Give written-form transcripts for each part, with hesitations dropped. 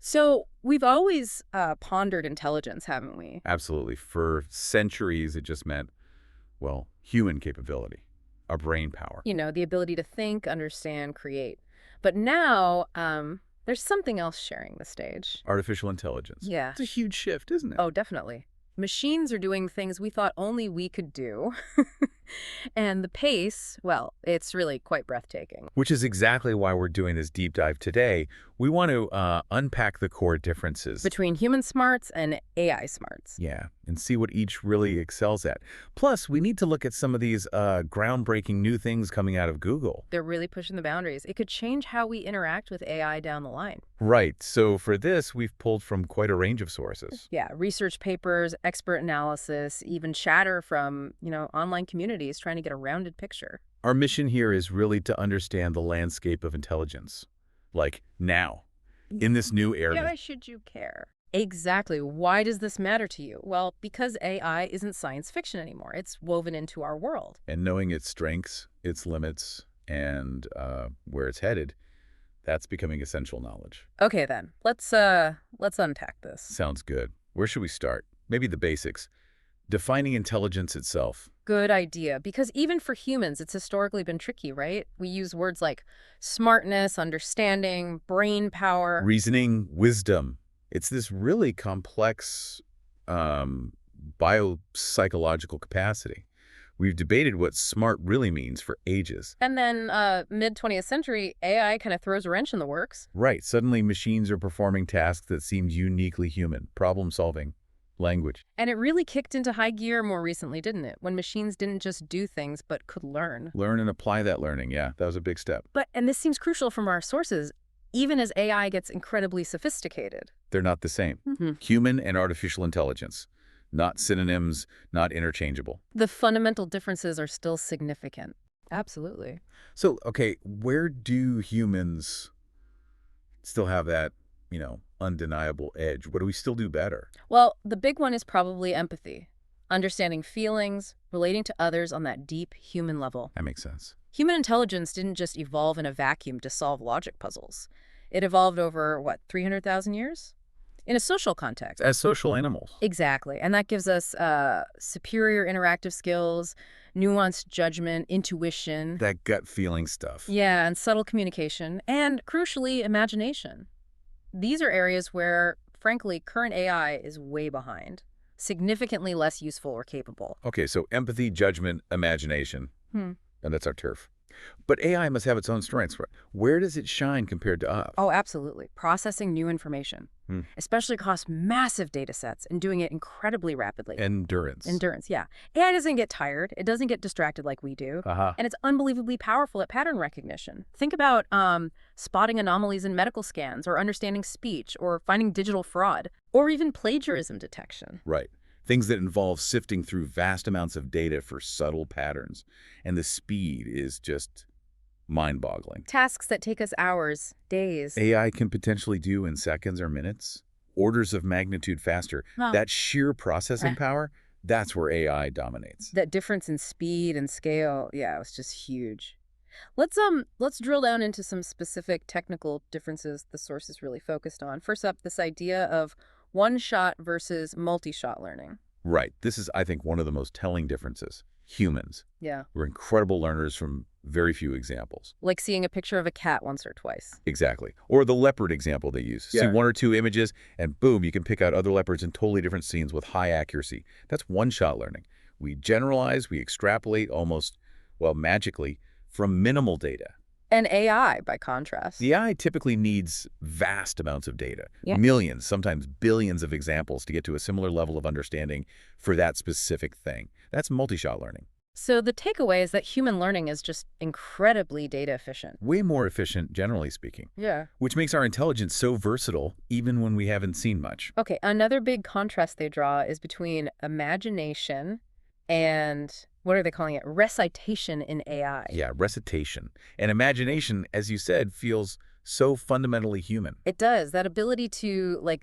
So we've always pondered intelligence, haven't we? Absolutely. For centuries, it just meant, well, human capability, our brain power. You know, the ability to think, understand, create. But now there's something else sharing the stage. Artificial intelligence. Yeah. It's a huge shift, isn't it? Oh, definitely. Machines are doing things we thought only we could do. And the pace, well, it's really quite breathtaking. Which is exactly why we're doing this deep dive today. We want to unpack the core differences. Between human smarts and AI smarts. Yeah, and see what each really excels at. Plus, we need to look at some of these groundbreaking new things coming out of Google. They're really pushing the boundaries. It could change how we interact with AI down the line. Right, so for this, we've pulled from quite a range of sources. Yeah, research papers, expert analysis, even chatter from, online communities trying to get a rounded picture. Our mission here is really to understand the landscape of intelligence. Like, now, in this new era. Why should you care? Exactly. Why does this matter to you? Well, because AI isn't science fiction anymore. It's woven into our world. And knowing its strengths, its limits, and where it's headed, that's becoming essential knowledge. Okay, then. Let's unpack this. Sounds good. Where should we start? Maybe the basics. Defining intelligence itself. Good idea. Because even for humans, it's historically been tricky, right? We use words like smartness, understanding, brain power. Reasoning, wisdom. It's this really complex biopsychological capacity. We've debated what smart really means for ages. And then mid-20th century, AI kind of throws a wrench in the works. Right. Suddenly, machines are performing tasks that seemed uniquely human. Problem solving. Language. And it really kicked into high gear more recently, didn't it? When machines didn't just do things, but could learn. Learn and apply that learning. Yeah, that was a big step. And this seems crucial from our sources, even as AI gets incredibly sophisticated. They're not the same. Mm-hmm. Human and artificial intelligence. Not synonyms, not interchangeable. The fundamental differences are still significant. Absolutely. So, okay, where do humans still have that, undeniable edge? What do we still do better? Well, the big one is probably empathy. Understanding feelings, relating to others on that deep human level. That makes sense. Human intelligence didn't just evolve in a vacuum to solve logic puzzles. It evolved over, 300,000 years? In a social context. As social animals. Exactly. And that gives us superior interactive skills, nuanced judgment, intuition. That gut feeling stuff. Yeah, and subtle communication, and crucially, imagination. These are areas where, frankly, current AI is way behind, significantly less useful or capable. Okay, so empathy, judgment, imagination. And that's our turf. But AI must have its own strengths, right? Where does it shine compared to us? Oh, absolutely. Processing new information, especially across massive data sets and doing it incredibly rapidly. Endurance. Endurance, yeah. AI doesn't get tired. It doesn't get distracted like we do. And it's unbelievably powerful at pattern recognition. Think about spotting anomalies in medical scans or understanding speech or finding digital fraud or even plagiarism detection. Right. Things that involve sifting through vast amounts of data for subtle patterns. And the speed is just mind-boggling. Tasks that take us hours, days. AI can potentially do in seconds or minutes, orders of magnitude faster. Wow. That sheer processing power, that's where AI dominates. That difference in speed and scale, yeah, it was just huge. Let's drill down into some specific technical differences the source is really focused on. First up, this idea of one-shot versus multi-shot learning. Right. This is, I think, one of the most telling differences. Humans. Yeah. We're incredible learners from very few examples. Like seeing a picture of a cat once or twice. Exactly. Or the leopard example they use. Yeah. See one or two images, and boom, you can pick out other leopards in totally different scenes with high accuracy. That's one-shot learning. We generalize, we extrapolate almost, magically, from minimal data. And AI, by contrast. The AI typically needs vast amounts of data, Yeah. millions, sometimes billions of examples to get to a similar level of understanding for that specific thing. That's multi-shot learning. So the takeaway is that human learning is just incredibly data efficient. Way more efficient, generally speaking. Yeah. Which makes our intelligence so versatile, even when we haven't seen much. Okay, another big contrast they draw is between imagination and, what are they calling it? Recitation in AI. Yeah, recitation. And imagination, as you said, feels so fundamentally human. It does. That ability to,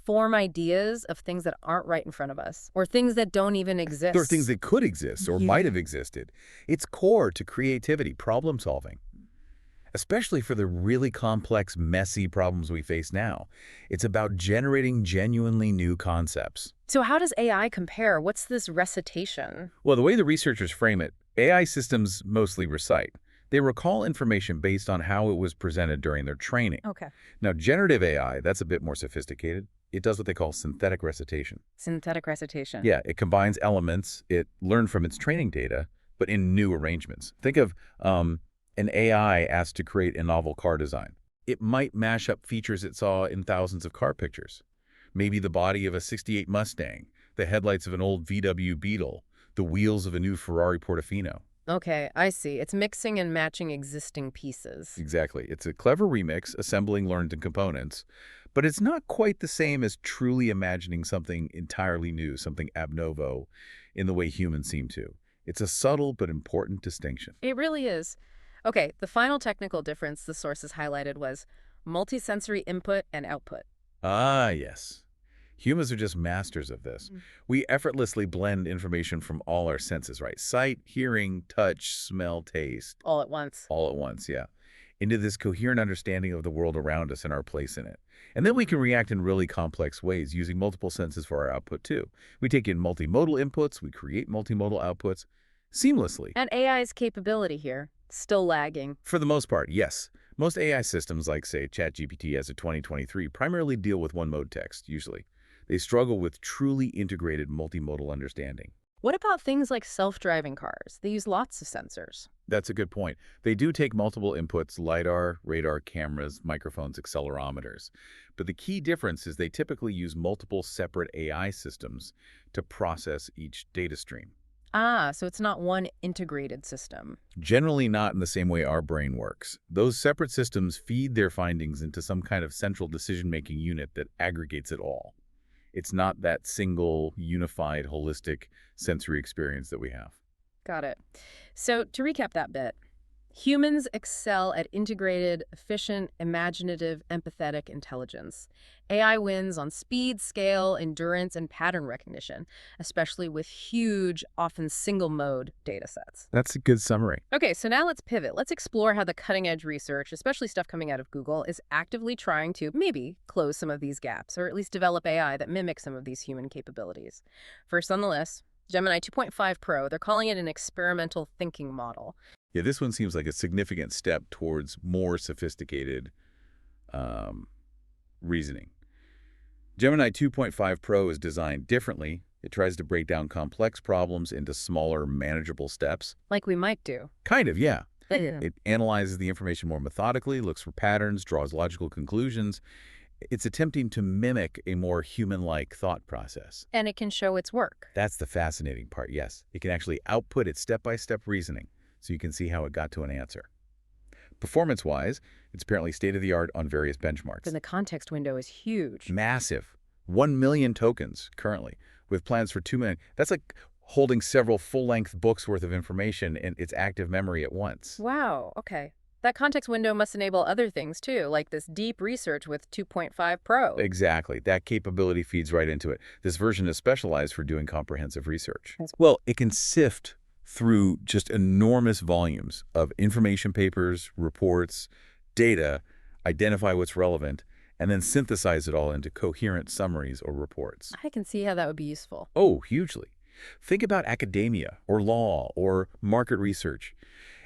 form ideas of things that aren't right in front of us or things that don't even exist. There are things that could exist or might have existed. It's core to creativity, problem solving. especially for the really complex, messy problems we face now. It's about generating genuinely new concepts. So how does AI compare? What's this recitation? Well, the way the researchers frame it, AI systems mostly recite. They recall information based on how it was presented during their training. Okay. Now, generative AI, that's a bit more sophisticated. It does what they call synthetic recitation. Synthetic recitation. Yeah, it combines elements it learned from its training data, but in new arrangements. Think of an AI asked to create a novel car design. It might mash up features it saw in thousands of car pictures. Maybe the body of a '68 Mustang, the headlights of an old VW Beetle, the wheels of a new Ferrari Portofino. Okay, I see. It's mixing and matching existing pieces. Exactly. It's a clever remix, assembling learned components, but it's not quite the same as truly imagining something entirely new, something ab novo, in the way humans seem to. It's a subtle but important distinction. It really is. Okay, the final technical difference the sources highlighted was multisensory input and output. Ah, yes. Humans are just masters of this. We effortlessly blend information from all our senses, right? Sight, hearing, touch, smell, taste. All at once. All at once, yeah. Into this coherent understanding of the world around us and our place in it. And then we can react in really complex ways using multiple senses for our output, too. We take in multimodal inputs, we create multimodal outputs seamlessly. And AI's capability here, still lagging. For the most part, yes. Most AI systems, like, say, ChatGPT as of 2023, primarily deal with one-mode text, usually. They struggle with truly integrated multimodal understanding. What about things like self-driving cars? They use lots of sensors. That's a good point. They do take multiple inputs: LiDAR, radar, cameras, microphones, accelerometers. But the key difference is they typically use multiple separate AI systems to process each data stream. Ah, so it's not one integrated system. Generally not in the same way our brain works. Those separate systems feed their findings into some kind of central decision-making unit that aggregates it all. It's not that single, unified, holistic sensory experience that we have. Got it. So to recap that bit, humans excel at integrated, efficient, imaginative, empathetic intelligence. AI wins on speed, scale, endurance, and pattern recognition, especially with huge, often single-mode data sets. That's a good summary. Okay, so now let's pivot. Let's explore how the cutting-edge research, especially stuff coming out of Google, is actively trying to maybe close some of these gaps, or at least develop AI that mimics some of these human capabilities. First on the list, Gemini 2.5 Pro. They're calling it an experimental thinking model. Yeah, this one seems like a significant step towards more sophisticated reasoning. Gemini 2.5 Pro is designed differently. It tries to break down complex problems into smaller, manageable steps. Like we might do. Kind of, yeah. It analyzes the information more methodically, looks for patterns, draws logical conclusions. It's attempting to mimic a more human-like thought process. And it can show its work. That's the fascinating part, yes. It can actually output its step-by-step reasoning, so you can see how it got to an answer. Performance-wise, it's apparently state-of-the-art on various benchmarks. And the context window is huge. Massive. 1 million tokens currently, with plans for 2 million. That's like holding several full-length books worth of information in its active memory at once. Wow, okay. That context window must enable other things, too, like this deep research with 2.5 Pro. Exactly. That capability feeds right into it. This version is specialized for doing comprehensive research. Well, it can sift through just enormous volumes of information papers, reports, data, identify what's relevant, and then synthesize it all into coherent summaries or reports. I can see how that would be useful. Oh, hugely. Think about academia or law or market research.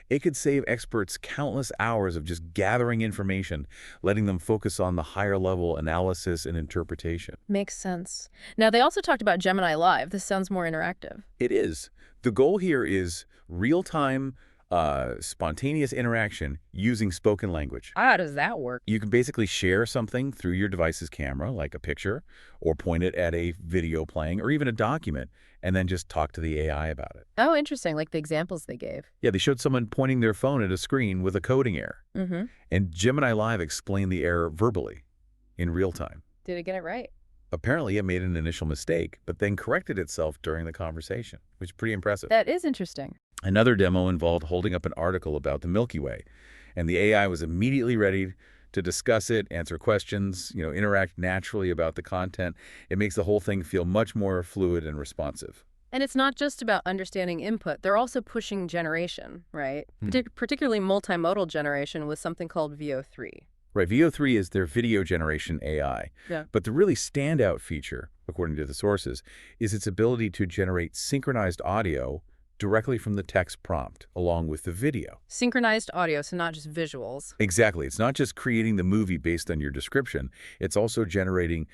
It could save experts countless hours of just gathering information, letting them focus on the higher level analysis and interpretation. Makes sense. Now, they also talked about Gemini Live. This sounds more interactive. It is. The goal here is real-time, spontaneous interaction using spoken language. How does that work? You can basically share something through your device's camera, like a picture, or point it at a video playing, or even a document, and then just talk to the AI about it. Oh, interesting, like the examples they gave. Yeah, they showed someone pointing their phone at a screen with a coding error. And Gemini Live explained the error verbally, in real time. Did it get it right? Apparently, it made an initial mistake, but then corrected itself during the conversation, which is pretty impressive. That is interesting. Another demo involved holding up an article about the Milky Way, and the AI was immediately ready to discuss it, answer questions, interact naturally about the content. It makes the whole thing feel much more fluid and responsive. And it's not just about understanding input. They're also pushing generation, right? Hmm. Particularly multimodal generation with something called VO3. Right, VO3 is their video generation AI. Yeah. But the really standout feature, according to the sources, is its ability to generate synchronized audio directly from the text prompt, along with the video. Synchronized audio, so not just visuals. Exactly. It's not just creating the movie based on your description. It's also generating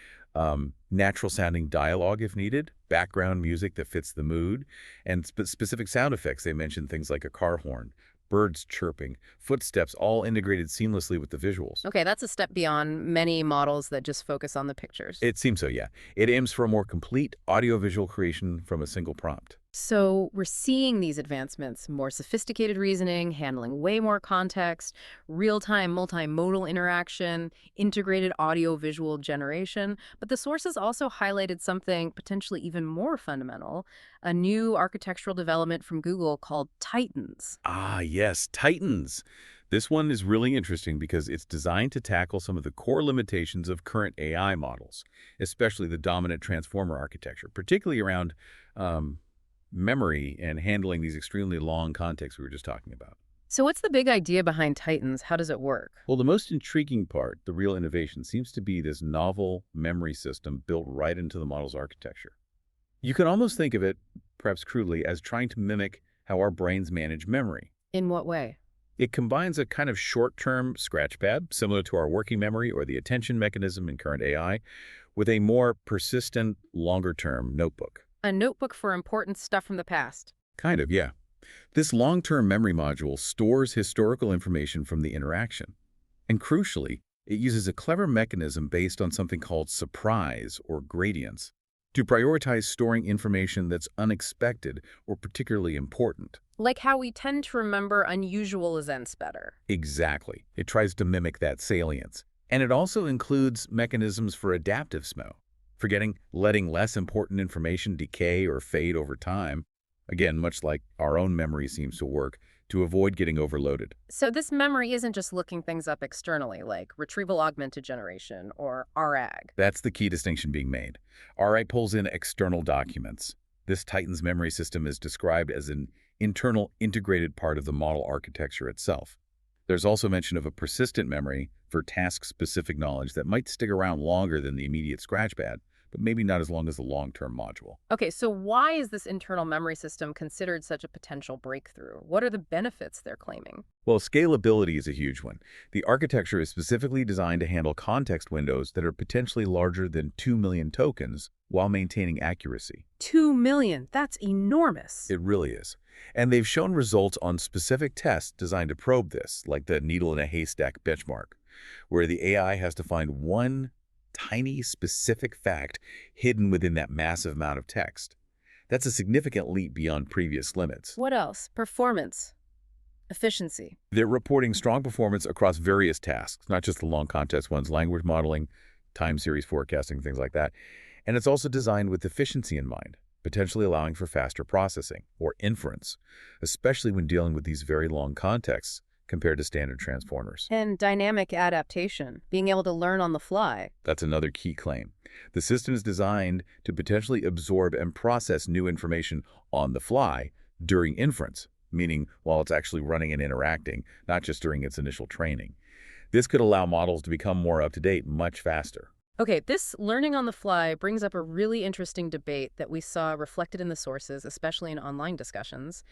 natural-sounding dialogue if needed, background music that fits the mood, and specific sound effects. They mentioned things like a car horn, birds chirping, footsteps, all integrated seamlessly with the visuals. Okay, that's a step beyond many models that just focus on the pictures. It seems so, yeah. It aims for a more complete audiovisual creation from a single prompt. So we're seeing these advancements, more sophisticated reasoning, handling way more context, real-time multimodal interaction, integrated audio-visual generation. But the sources also highlighted something potentially even more fundamental, a new architectural development from Google called Titans. Ah, yes, Titans. This one is really interesting because it's designed to tackle some of the core limitations of current AI models, especially the dominant transformer architecture, particularly around memory and handling these extremely long contexts we were just talking about. So what's the big idea behind Titans? How does it work? Well, the most intriguing part, the real innovation, seems to be this novel memory system built right into the model's architecture. You can almost think of it, perhaps crudely, as trying to mimic how our brains manage memory. In what way? It combines a kind of short-term scratchpad, similar to our working memory or the attention mechanism in current AI, with a more persistent, longer-term notebook. A notebook for important stuff from the past. Kind of, yeah. This long-term memory module stores historical information from the interaction. And crucially, it uses a clever mechanism based on something called surprise or gradients to prioritize storing information that's unexpected or particularly important. Like how we tend to remember unusual events better. Exactly. It tries to mimic that salience. And it also includes mechanisms for adaptive SMO, letting less important information decay or fade over time. Again, much like our own memory seems to work, to avoid getting overloaded. So this memory isn't just looking things up externally, like retrieval augmented generation or RAG. That's the key distinction being made. RI pulls in external documents. This Titan's memory system is described as an internal integrated part of the model architecture itself. There's also mention of a persistent memory for task-specific knowledge that might stick around longer than the immediate scratchpad, but maybe not as long as the long-term module. Okay, so why is this internal memory system considered such a potential breakthrough? What are the benefits they're claiming? Well, scalability is a huge one. The architecture is specifically designed to handle context windows that are potentially larger than 2 million tokens while maintaining accuracy. 2 million, that's enormous. It really is. And they've shown results on specific tests designed to probe this, like the needle in a haystack benchmark, where the AI has to find one tiny specific fact hidden within that massive amount of text. That's a significant leap beyond previous limits. What else? Performance. Efficiency. They're reporting strong performance across various tasks, not just the long context ones, language modeling, time series forecasting, things like that. And it's also designed with efficiency in mind, potentially allowing for faster processing or inference, especially when dealing with these very long contexts compared to standard transformers. And dynamic adaptation, being able to learn on the fly. That's another key claim. The system is designed to potentially absorb and process new information on the fly during inference, meaning while it's actually running and interacting, not just during its initial training. This could allow models to become more up-to-date much faster. Okay, this learning on the fly brings up a really interesting debate that we saw reflected in the sources, especially in online discussions.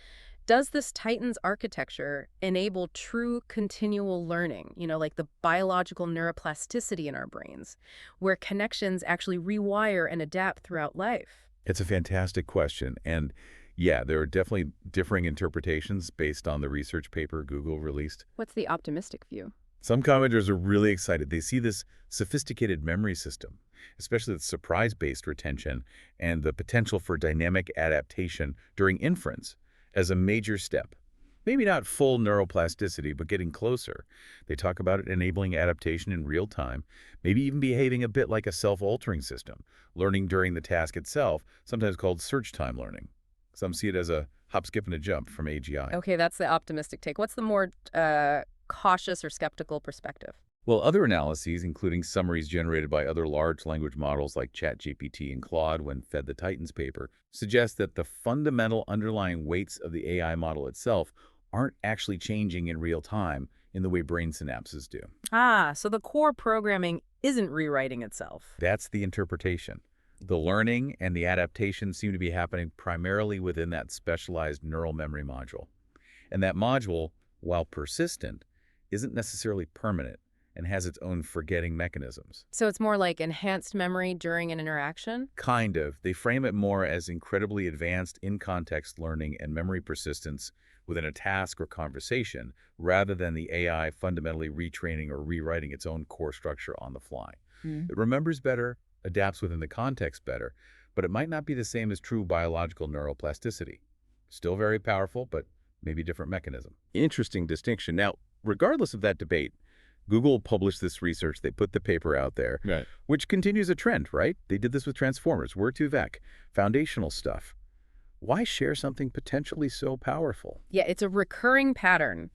Does this Titans architecture enable true continual learning, like the biological neuroplasticity in our brains, where connections actually rewire and adapt throughout life? It's a fantastic question. And yeah, there are definitely differing interpretations based on the research paper Google released. What's the optimistic view? Some commenters are really excited. They see this sophisticated memory system, especially the surprise-based retention and the potential for dynamic adaptation during inference, as a major step. Maybe not full neuroplasticity, but getting closer. They talk about it enabling adaptation in real time, maybe even behaving a bit like a self-altering system, learning during the task itself, sometimes called search time learning. Some see it as a hop, skip, and a jump from AGI. Okay, that's the optimistic take. What's the more cautious or skeptical perspective? Well, other analyses, including summaries generated by other large language models like ChatGPT and Claude when fed the Titans paper, suggest that the fundamental underlying weights of the AI model itself aren't actually changing in real time in the way brain synapses do. Ah, so the core programming isn't rewriting itself. That's the interpretation. The learning and the adaptation seem to be happening primarily within that specialized neural memory module. And that module, while persistent, isn't necessarily permanent and has its own forgetting mechanisms. So it's more like enhanced memory during an interaction? Kind of. They frame it more as incredibly advanced in-context learning and memory persistence within a task or conversation, rather than the AI fundamentally retraining or rewriting its own core structure on the fly. It remembers better, adapts within the context better, but it might not be the same as true biological neuroplasticity. Still very powerful, but maybe a different mechanism. Interesting distinction. Now, regardless of that debate, Google published this research. They put the paper out there, Right. which continues a trend, right? They did this with transformers, Word2Vec, foundational stuff. Why share something potentially so powerful? Yeah, it's a recurring pattern.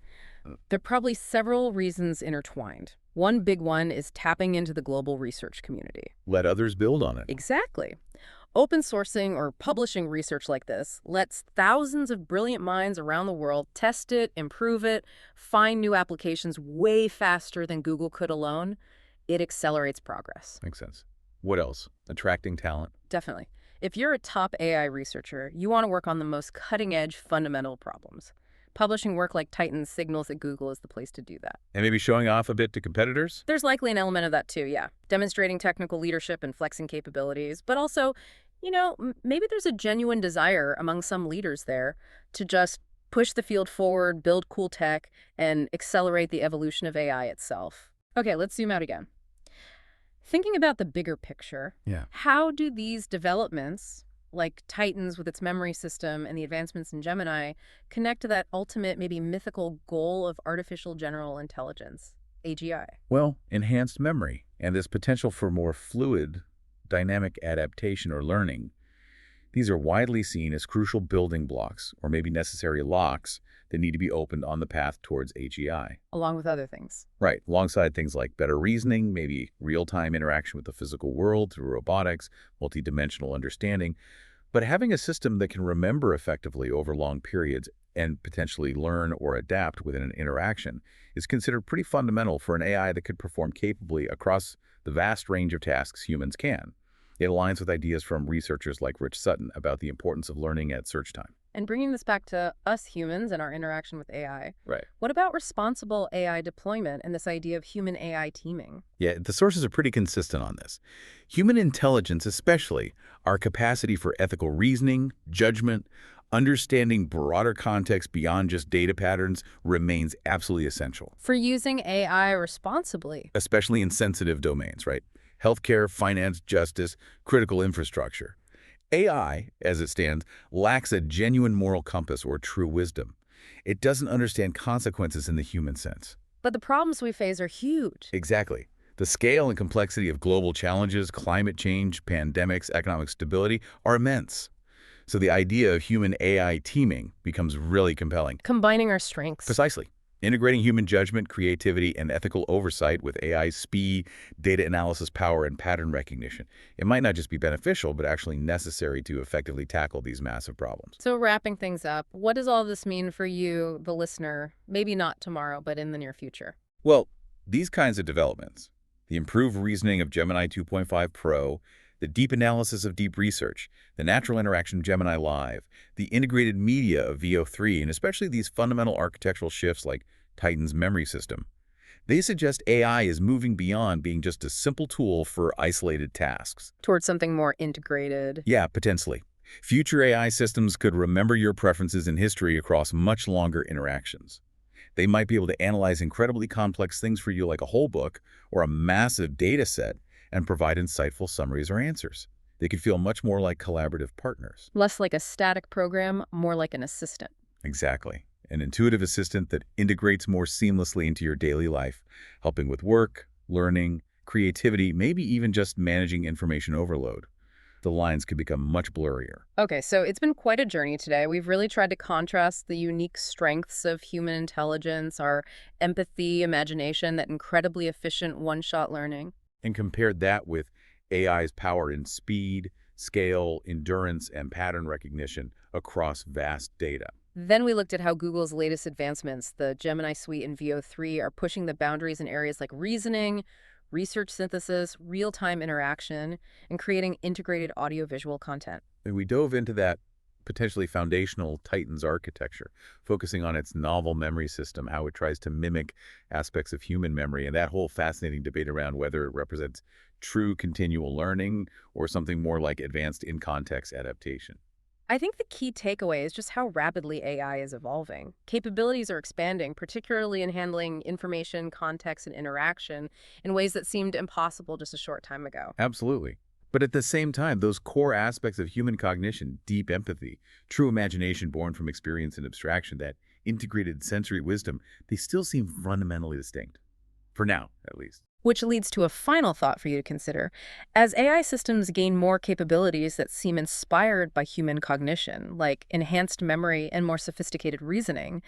There are probably several reasons intertwined. One big one is tapping into the global research community. Let others build on it. Exactly. Open sourcing or publishing research like this lets thousands of brilliant minds around the world test it, improve it, find new applications way faster than Google could alone. It accelerates progress. Makes sense. What else? Attracting talent. Definitely. If you're a top AI researcher, you want to work on the most cutting-edge fundamental problems. Publishing work like Titan's signals that Google is the place to do that. And maybe showing off a bit to competitors? There's likely an element of that too, yeah. Demonstrating technical leadership and flexing capabilities, but also, maybe there's a genuine desire among some leaders there to just push the field forward, build cool tech, and accelerate the evolution of AI itself. Okay, let's zoom out again. Thinking about the bigger picture, how do these developments, like Titans with its memory system and the advancements in Gemini, connect to that ultimate, maybe mythical goal of artificial general intelligence, AGI? Well, enhanced memory and this potential for more fluid, dynamic adaptation or learning. These are widely seen as crucial building blocks, or maybe necessary locks, that need to be opened on the path towards AGI. Along with other things. Right, alongside things like better reasoning, maybe real-time interaction with the physical world through robotics, multidimensional understanding. But having a system that can remember effectively over long periods and potentially learn or adapt within an interaction is considered pretty fundamental for an AI that could perform capably across the vast range of tasks humans can. It aligns with ideas from researchers like Rich Sutton about the importance of learning at search time. And bringing this back to us humans and our interaction with AI, Right. what about responsible AI deployment and this idea of human-AI teaming? Yeah, the sources are pretty consistent on this. Human intelligence, especially, our capacity for ethical reasoning, judgment, understanding broader context beyond just data patterns remains absolutely essential. For using AI responsibly. Especially in sensitive domains, right? Healthcare, finance, justice, critical infrastructure. AI, as it stands, lacks a genuine moral compass or true wisdom. It doesn't understand consequences in the human sense. But the problems we face are huge. Exactly. The scale and complexity of global challenges, climate change, pandemics, economic stability are immense. So the idea of human-AI teaming becomes really compelling. Combining our strengths. Precisely. Integrating human judgment, creativity, and ethical oversight with AI's speed, data analysis power, and pattern recognition. It might not just be beneficial, but actually necessary to effectively tackle these massive problems. So wrapping things up, what does all this mean for you, the listener? Maybe not tomorrow, but in the near future. Well, these kinds of developments, the improved reasoning of Gemini 2.5 Pro, the deep analysis of deep research, the natural interaction of Gemini Live, the integrated media of VO3, and especially these fundamental architectural shifts like Titan's memory system, they suggest AI is moving beyond being just a simple tool for isolated tasks. Towards something more integrated. Yeah, potentially. Future AI systems could remember your preferences in history across much longer interactions. They might be able to analyze incredibly complex things for you like a whole book or a massive data set and provide insightful summaries or answers. They could feel much more like collaborative partners. Less like a static program, more like an assistant. Exactly. An intuitive assistant that integrates more seamlessly into your daily life, helping with work, learning, creativity, maybe even just managing information overload. the lines could become much blurrier. Okay, so it's been quite a journey today. We've really tried to contrast the unique strengths of human intelligence, our empathy, imagination, that incredibly efficient one-shot learning. And compared that with AI's power in speed, scale, endurance, and pattern recognition across vast data. Then we looked at how Google's latest advancements, the Gemini Suite and VO3, are pushing the boundaries in areas like reasoning, research synthesis, real-time interaction, and creating integrated audiovisual content. And we dove into that potentially foundational Titan's architecture, focusing on its novel memory system, how it tries to mimic aspects of human memory, and that whole fascinating debate around whether it represents true continual learning or something more like advanced in-context adaptation. I think the key takeaway is just how rapidly AI is evolving. Capabilities are expanding, particularly in handling information, context, and interaction in ways that seemed impossible just a short time ago. Absolutely. But at the same time, those core aspects of human cognition, deep empathy, true imagination born from experience and abstraction, that integrated sensory wisdom, they still seem fundamentally distinct. For now, at least. Which leads to a final thought for you to consider. As AI systems gain more capabilities that seem inspired by human cognition, like enhanced memory and more sophisticated reasoning,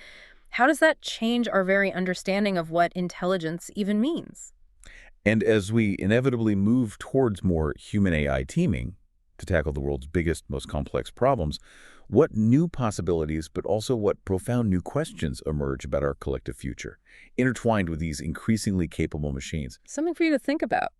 how does that change our very understanding of what intelligence even means? And as we inevitably move towards more human-AI teaming to tackle the world's biggest, most complex problems, what new possibilities, but also what profound new questions emerge about our collective future, intertwined with these increasingly capable machines? Something for you to think about.